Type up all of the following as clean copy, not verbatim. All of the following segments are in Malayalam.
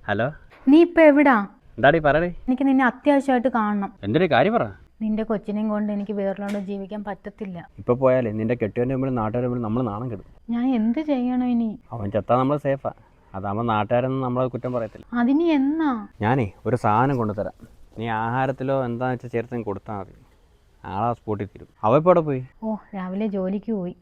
ഹലോ, നീ ഇപ്പൊ എവിടാ? എന്താടി പറയടേ. എനിക്ക് നിന്നെ അത്യാവശ്യമായിട്ട് കാണണം. എന്തൊരു കാര്യം പറ. നിന്റെ കൊച്ചിനെയും കൊണ്ട് എനിക്ക് വേറൊരാളും ജീവിക്കാൻ പറ്റത്തില്ല. ഇപ്പൊ പോയാലേ നിന്റെ കെട്ടിയവൻ്റെ മുമ്പിൽ നാട്ടുകാരുടെ മുമ്പിൽ നമ്മൾ നാണം കെടും. ഞാൻ എന്ത് ചെയ്യണം ഇനി? അവൻ ചത്താൽ നമ്മൾ സേഫാ. അതാകുമ്പോൾ നാട്ടുകാരൊന്നും നമ്മളെ കുറ്റം പറയത്തില്ല. അതിനി എന്നാ? ഞാനേ ഒരു സാധനം കൊണ്ടുതരാം. നീ ആഹാരത്തിലോ എന്താണെന്ന് വെച്ചാൽ ചേർത്ത് കൊടുത്താൽ മതി. ആളാ സ്പോട്ടിൽ തരും. അവ ഇപ്പോൾ അവിടെ പോയി? ഓ, രാവിലെ ജോലിക്ക് പോയി.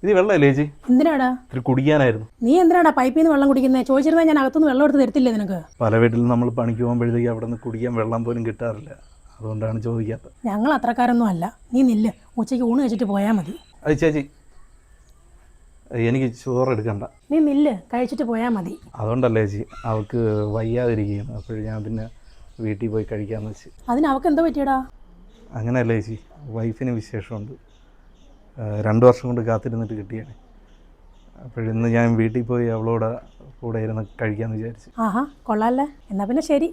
ഇത് വെള്ളമല്ലേ ചേച്ചി? എന്തിനാടാ? ഇത്തിരി കുടിക്കാനായിരുന്നു. നീ എന്തിനാടാ പൈപ്പിൽ നിന്ന് വെള്ളം കുടിക്കുന്നത്? ചോദിച്ചിരുന്നാൽ ഞാൻ അകത്തുനിന്ന് വെള്ളം എടുത്ത് തരത്തില്ലേ നിനക്ക്? പല വീട്ടിലും നമ്മൾ പണിക്ക് പോകുമ്പോഴത്തേക്ക് അവിടെ നിന്ന് കുടിക്കാൻ വെള്ളം പോലും കിട്ടാറില്ല. അതുകൊണ്ടാണ് ചോദിക്കാത്തത്. ഞങ്ങൾ അത്രക്കാരൊന്നും അല്ല. നീ നില്ല്, ഉച്ചയ്ക്ക് ഊണ് കഴിച്ചിട്ട് പോയാൽ മതി. അത് ചേച്ചി, എനിക്ക് ചോറ് എടുക്കണ്ട. നീ നില്ല്, കഴിച്ചിട്ട് പോയാൽ മതി. അതുകൊണ്ടല്ലേ ചേച്ചി അവൾക്ക് വയ്യാതിരിക്കുകയാണ്. അപ്പോൾ ഞാൻ പിന്നെ വീട്ടിൽ പോയി കഴിക്കാമെന്ന് വെച്ച്. അതിന് അവൾക്ക് എന്താ പറ്റിയടാ? അങ്ങനെയല്ലേ ചേച്ചി, വൈഫിന് വിശേഷമുണ്ട്. 2 വർഷം കൊണ്ട് കാത്തിരുന്നിട്ട് കിട്ടിയാണ്. അപ്പോഴിന്ന് ഞാൻ വീട്ടിൽ പോയി അവളോട് കൂടെ ഇരുന്ന് കഴിക്കാമെന്ന് വിചാരിച്ചു. ആഹാ, കൊള്ളാല്ലേ. എന്നാൽ പിന്നെ ശരി.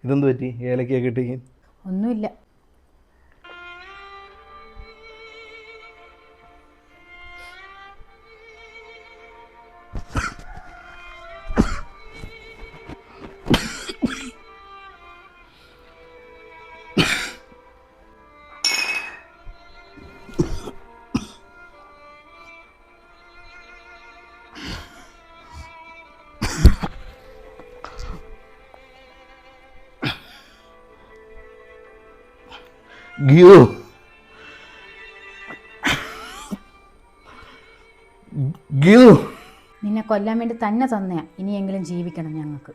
ഇതെന്ത് പറ്റി? ഏലക്കൊക്കെ ഇട്ടേക്ക്? ഒന്നുമില്ല. നിന്നെ കൊല്ലാൻ വേണ്ടി തന്നെ തന്നെയാ. ഇനിയെങ്കിലും ജീവിക്കണം ഞങ്ങൾക്ക്.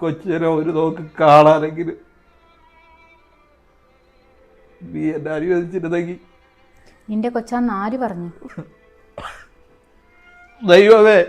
കൊച്ചിനെ ഒരു നോക്ക് കാണാനെങ്കിലും നീ എന്നെ അനുവദിച്ചിരുന്നെങ്കിൽ. നിന്റെ കൊച്ചാന്ന് ആര് പറഞ്ഞു? ദൈവമേ,